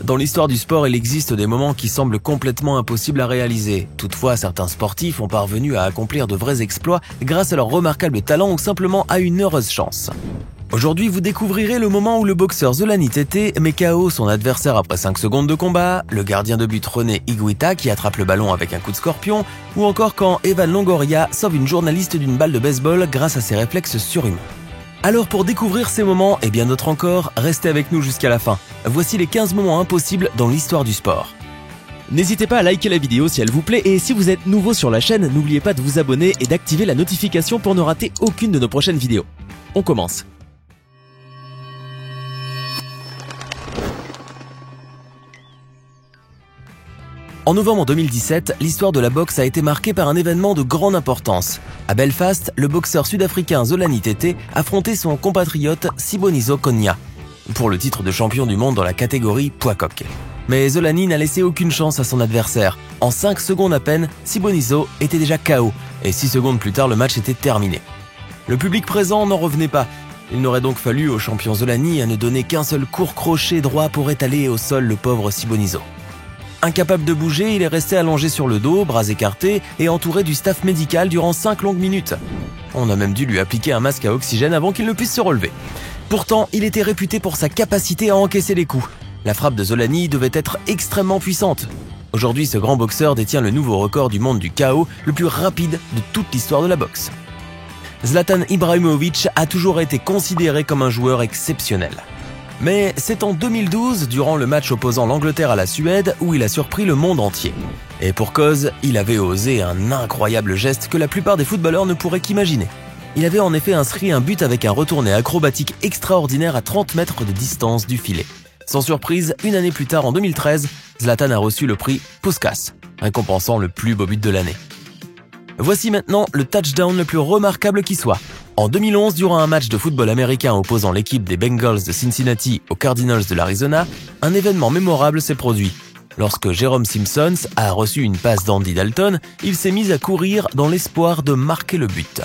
Dans l'histoire du sport, il existe des moments qui semblent complètement impossibles à réaliser. Toutefois, certains sportifs ont parvenu à accomplir de vrais exploits grâce à leur remarquable talent ou simplement à une heureuse chance. Aujourd'hui, vous découvrirez le moment où le boxeur Zolani Tété met KO son adversaire après 5 secondes de combat, le gardien de but René Higuita qui attrape le ballon avec un coup de scorpion, ou encore quand Evan Longoria sauve une journaliste d'une balle de baseball grâce à ses réflexes surhumains. Alors pour découvrir ces moments et bien d'autres encore, restez avec nous jusqu'à la fin. Voici les 15 moments impossibles dans l'histoire du sport. N'hésitez pas à liker la vidéo si elle vous plaît et si vous êtes nouveau sur la chaîne, n'oubliez pas de vous abonner et d'activer la notification pour ne rater aucune de nos prochaines vidéos. On commence. En novembre 2017, l'histoire de la boxe a été marquée par un événement de grande importance. À Belfast, le boxeur sud-africain Zolani Tété affrontait son compatriote Siboniso Konya pour le titre de champion du monde dans la catégorie poids coq. Mais Zolani n'a laissé aucune chance à son adversaire. En 5 secondes à peine, Siboniso était déjà KO et 6 secondes plus tard, le match était terminé. Le public présent n'en revenait pas. Il n'aurait donc fallu au champion Zolani à ne donner qu'un seul court crochet droit pour étaler au sol le pauvre Siboniso. Incapable de bouger, il est resté allongé sur le dos, bras écartés et entouré du staff médical durant 5 longues minutes. On a même dû lui appliquer un masque à oxygène avant qu'il ne puisse se relever. Pourtant, il était réputé pour sa capacité à encaisser les coups. La frappe de Zolani devait être extrêmement puissante. Aujourd'hui, ce grand boxeur détient le nouveau record du monde du KO le plus rapide de toute l'histoire de la boxe. Zlatan Ibrahimović a toujours été considéré comme un joueur exceptionnel. Mais c'est en 2012, durant le match opposant l'Angleterre à la Suède, où il a surpris le monde entier. Et pour cause, il avait osé un incroyable geste que la plupart des footballeurs ne pourraient qu'imaginer. Il avait en effet inscrit un but avec un retourné acrobatique extraordinaire à 30 mètres de distance du filet. Sans surprise, une année plus tard, en 2013, Zlatan a reçu le prix Puskás, récompensant le plus beau but de l'année. Voici maintenant le touchdown le plus remarquable qui soit. En 2011, durant un match de football américain opposant l'équipe des Bengals de Cincinnati aux Cardinals de l'Arizona, un événement mémorable s'est produit. Lorsque Jérôme Simpson a reçu une passe d'Andy Dalton, il s'est mis à courir dans l'espoir de marquer le but.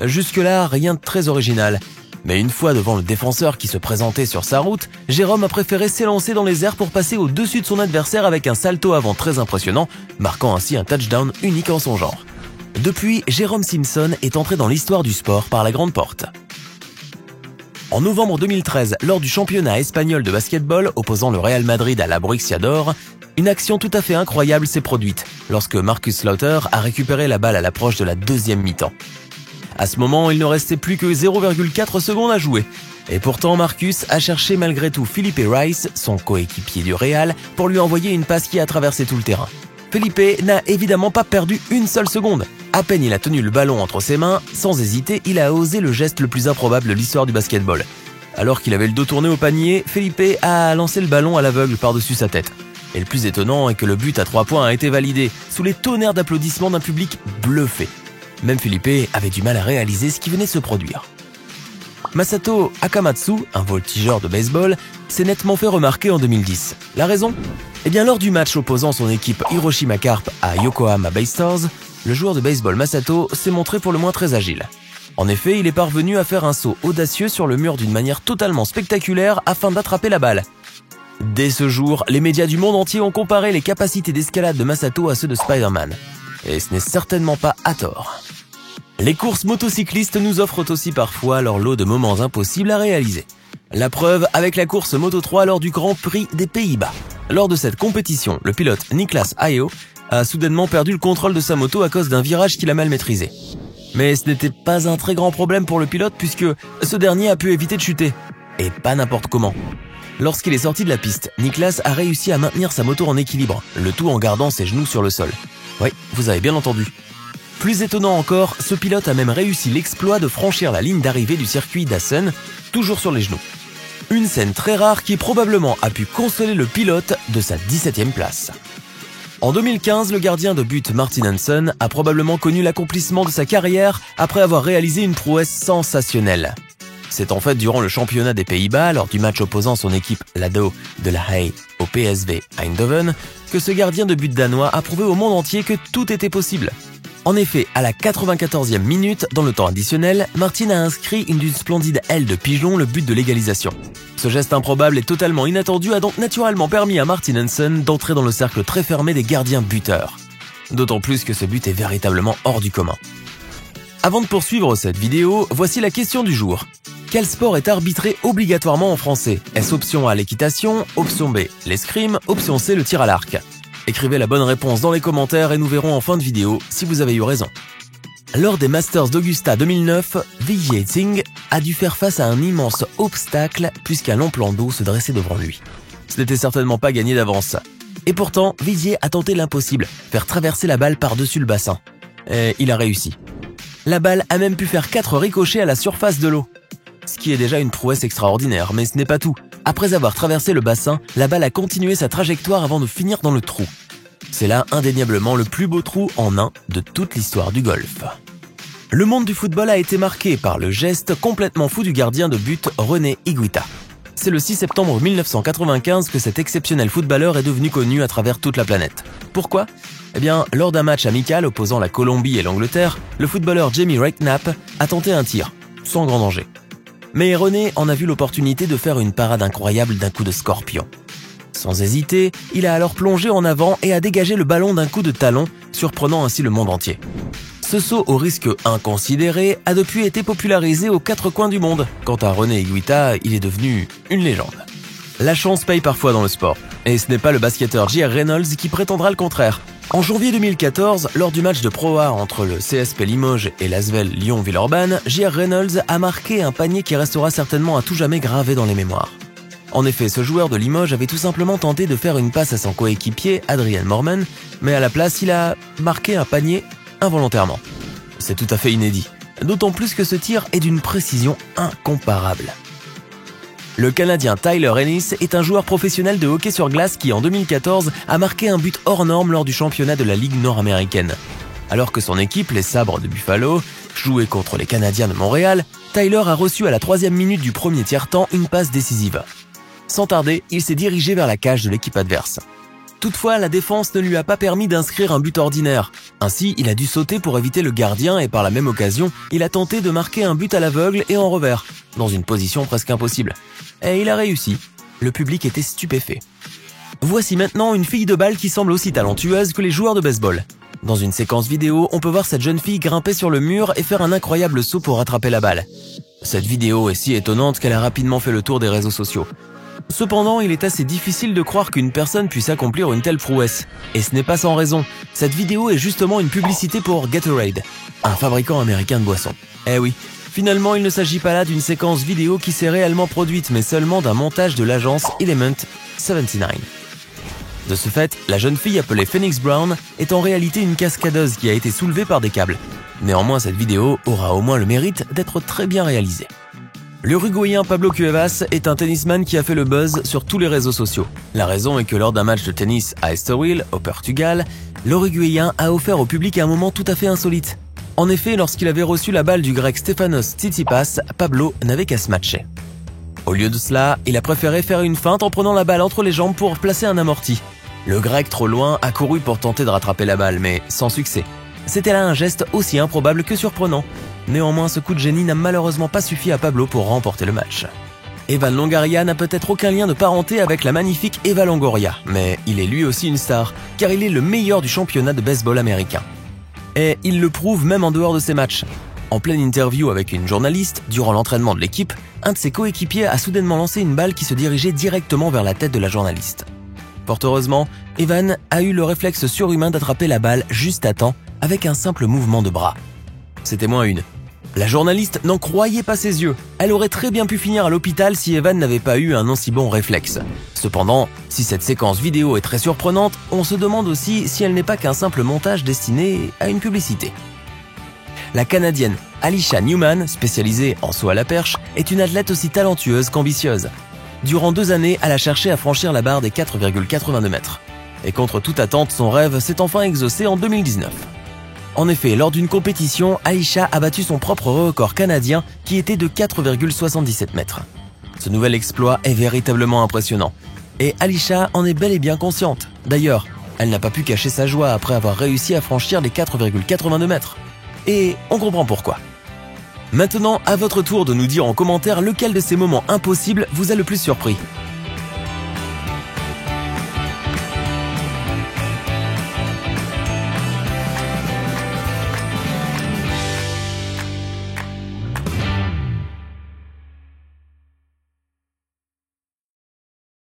Jusque-là, rien de très original. Mais une fois devant le défenseur qui se présentait sur sa route, Jérôme a préféré s'élancer dans les airs pour passer au-dessus de son adversaire avec un salto avant très impressionnant, marquant ainsi un touchdown unique en son genre. Depuis, Jérôme Simpson est entré dans l'histoire du sport par la grande porte. En novembre 2013, lors du championnat espagnol de basketball opposant le Real Madrid à la Borussia Dortmund, une action tout à fait incroyable s'est produite lorsque Marcus Slaughter a récupéré la balle à l'approche de la deuxième mi-temps. À ce moment, il ne restait plus que 0,4 secondes à jouer. Et pourtant, Marcus a cherché malgré tout Felipe Rice, son coéquipier du Real, pour lui envoyer une passe qui a traversé tout le terrain. Felipe n'a évidemment pas perdu une seule seconde. À peine il a tenu le ballon entre ses mains, sans hésiter, il a osé le geste le plus improbable de l'histoire du basketball. Alors qu'il avait le dos tourné au panier, Felipe a lancé le ballon à l'aveugle par-dessus sa tête. Et le plus étonnant est que le but à 3 points a été validé, sous les tonnerres d'applaudissements d'un public bluffé. Même Felipe avait du mal à réaliser ce qui venait de se produire. Masato Akamatsu, un voltigeur de baseball, s'est nettement fait remarquer en 2010. La raison ? Eh bien, lors du match opposant son équipe Hiroshima Carp à Yokohama BayStars, le joueur de baseball Masato s'est montré pour le moins très agile. En effet, il est parvenu à faire un saut audacieux sur le mur d'une manière totalement spectaculaire afin d'attraper la balle. Dès ce jour, les médias du monde entier ont comparé les capacités d'escalade de Masato à ceux de Spider-Man. Et ce n'est certainement pas à tort. Les courses motocyclistes nous offrent aussi parfois leur lot de moments impossibles à réaliser. La preuve avec la course Moto3 lors du Grand Prix des Pays-Bas. Lors de cette compétition, le pilote Niklas Ayo a soudainement perdu le contrôle de sa moto à cause d'un virage qu'il a mal maîtrisé. Mais ce n'était pas un très grand problème pour le pilote puisque ce dernier a pu éviter de chuter. Et pas n'importe comment. Lorsqu'il est sorti de la piste, Niklas a réussi à maintenir sa moto en équilibre, le tout en gardant ses genoux sur le sol. Oui, vous avez bien entendu. Plus étonnant encore, ce pilote a même réussi l'exploit de franchir la ligne d'arrivée du circuit d'Assen, toujours sur les genoux. Une scène très rare qui probablement a pu consoler le pilote de sa 17e place. En 2015, le gardien de but Martin Hansen a probablement connu l'accomplissement de sa carrière après avoir réalisé une prouesse sensationnelle. C'est en fait durant le championnat des Pays-Bas, lors du match opposant son équipe l'ADO de La Haye au PSV Eindhoven, que ce gardien de but danois a prouvé au monde entier que tout était possible. En effet, à la 94e minute, dans le temps additionnel, Martin a inscrit d'une splendide aile de pigeon le but de l'égalisation. Ce geste improbable et totalement inattendu a donc naturellement permis à Martin Hansen d'entrer dans le cercle très fermé des gardiens buteurs. D'autant plus que ce but est véritablement hors du commun. Avant de poursuivre cette vidéo, voici la question du jour. Quel sport est arbitré obligatoirement en français? Est-ce option A l'équitation, option B l'escrime, option C le tir à l'arc? Écrivez la bonne réponse dans les commentaires et nous verrons en fin de vidéo si vous avez eu raison. Lors des Masters d'Augusta 2009, Vijay Singh a dû faire face à un immense obstacle puisqu'un long plan d'eau se dressait devant lui. Ce n'était certainement pas gagné d'avance. Et pourtant, Vijay a tenté l'impossible, faire traverser la balle par-dessus le bassin. Et il a réussi. La balle a même pu faire 4 ricochets à la surface de l'eau. Ce qui est déjà une prouesse extraordinaire, mais ce n'est pas tout. Après avoir traversé le bassin, la balle a continué sa trajectoire avant de finir dans le trou. C'est là indéniablement le plus beau trou en un de toute l'histoire du golf. Le monde du football a été marqué par le geste complètement fou du gardien de but René Higuita. C'est le 6 septembre 1995 que cet exceptionnel footballeur est devenu connu à travers toute la planète. Pourquoi ? Eh bien, lors d'un match amical opposant la Colombie et l'Angleterre, le footballeur Jamie Redknapp a tenté un tir, sans grand danger. Mais René en a vu l'opportunité de faire une parade incroyable d'un coup de scorpion. Sans hésiter, il a alors plongé en avant et a dégagé le ballon d'un coup de talon, surprenant ainsi le monde entier. Ce saut au risque inconsidéré a depuis été popularisé aux 4 coins du monde. Quant à René Higuita, il est devenu une légende. La chance paye parfois dans le sport, et ce n'est pas le basketteur J.R. Reynolds qui prétendra le contraire. En janvier 2014, lors du match de Pro A entre le CSP Limoges et l'Asvel Lyon-Villeurbanne, J.R. Reynolds a marqué un panier qui restera certainement à tout jamais gravé dans les mémoires. En effet, ce joueur de Limoges avait tout simplement tenté de faire une passe à son coéquipier, Adrian Morman, mais à la place, il a marqué un panier involontairement. C'est tout à fait inédit, d'autant plus que ce tir est d'une précision incomparable. Le Canadien Tyler Ennis est un joueur professionnel de hockey sur glace qui, en 2014, a marqué un but hors norme lors du championnat de la Ligue nord-américaine. Alors que son équipe, les Sabres de Buffalo, jouait contre les Canadiens de Montréal, Tyler a reçu à la 3e minute du premier tiers-temps une passe décisive. Sans tarder, il s'est dirigé vers la cage de l'équipe adverse. Toutefois, la défense ne lui a pas permis d'inscrire un but ordinaire. Ainsi, il a dû sauter pour éviter le gardien et par la même occasion, il a tenté de marquer un but à l'aveugle et en revers, dans une position presque impossible. Et il a réussi. Le public était stupéfait. Voici maintenant une fille de balle qui semble aussi talentueuse que les joueurs de baseball. Dans une séquence vidéo, on peut voir cette jeune fille grimper sur le mur et faire un incroyable saut pour rattraper la balle. Cette vidéo est si étonnante qu'elle a rapidement fait le tour des réseaux sociaux. Cependant, il est assez difficile de croire qu'une personne puisse accomplir une telle prouesse. Et ce n'est pas sans raison. Cette vidéo est justement une publicité pour Gatorade, un fabricant américain de boissons. Eh oui, finalement, il ne s'agit pas là d'une séquence vidéo qui s'est réellement produite, mais seulement d'un montage de l'agence Element 79. De ce fait, la jeune fille appelée Phoenix Brown est en réalité une cascadeuse qui a été soulevée par des câbles. Néanmoins, cette vidéo aura au moins le mérite d'être très bien réalisée. L'Uruguayen Pablo Cuevas est un tennisman qui a fait le buzz sur tous les réseaux sociaux. La raison est que lors d'un match de tennis à Estoril, au Portugal, l'Uruguayen a offert au public un moment tout à fait insolite. En effet, lorsqu'il avait reçu la balle du grec Stefanos Tsitsipas, Pablo n'avait qu'à se matcher. Au lieu de cela, il a préféré faire une feinte en prenant la balle entre les jambes pour placer un amorti. Le grec, trop loin, a couru pour tenter de rattraper la balle, mais sans succès. C'était là un geste aussi improbable que surprenant. Néanmoins, ce coup de génie n'a malheureusement pas suffi à Pablo pour remporter le match. Evan Longoria n'a peut-être aucun lien de parenté avec la magnifique Eva Longoria, mais il est lui aussi une star, car il est le meilleur du championnat de baseball américain. Et il le prouve même en dehors de ses matchs. En pleine interview avec une journaliste, durant l'entraînement de l'équipe, un de ses coéquipiers a soudainement lancé une balle qui se dirigeait directement vers la tête de la journaliste. Fort heureusement, Evan a eu le réflexe surhumain d'attraper la balle juste à temps, avec un simple mouvement de bras. C'était -1. La journaliste n'en croyait pas ses yeux. Elle aurait très bien pu finir à l'hôpital si Evan n'avait pas eu un aussi bon réflexe. Cependant, si cette séquence vidéo est très surprenante, on se demande aussi si elle n'est pas qu'un simple montage destiné à une publicité. La Canadienne Alisha Newman, spécialisée en saut à la perche, est une athlète aussi talentueuse qu'ambitieuse. Durant 2 années, elle a cherché à franchir la barre des 4,82 mètres. Et contre toute attente, son rêve s'est enfin exaucé en 2019. En effet, lors d'une compétition, Alisha a battu son propre record canadien qui était de 4,77 mètres. Ce nouvel exploit est véritablement impressionnant. Et Alisha en est bel et bien consciente. D'ailleurs, elle n'a pas pu cacher sa joie après avoir réussi à franchir les 4,82 mètres. Et on comprend pourquoi. Maintenant, à votre tour de nous dire en commentaire lequel de ces moments impossibles vous a le plus surpris.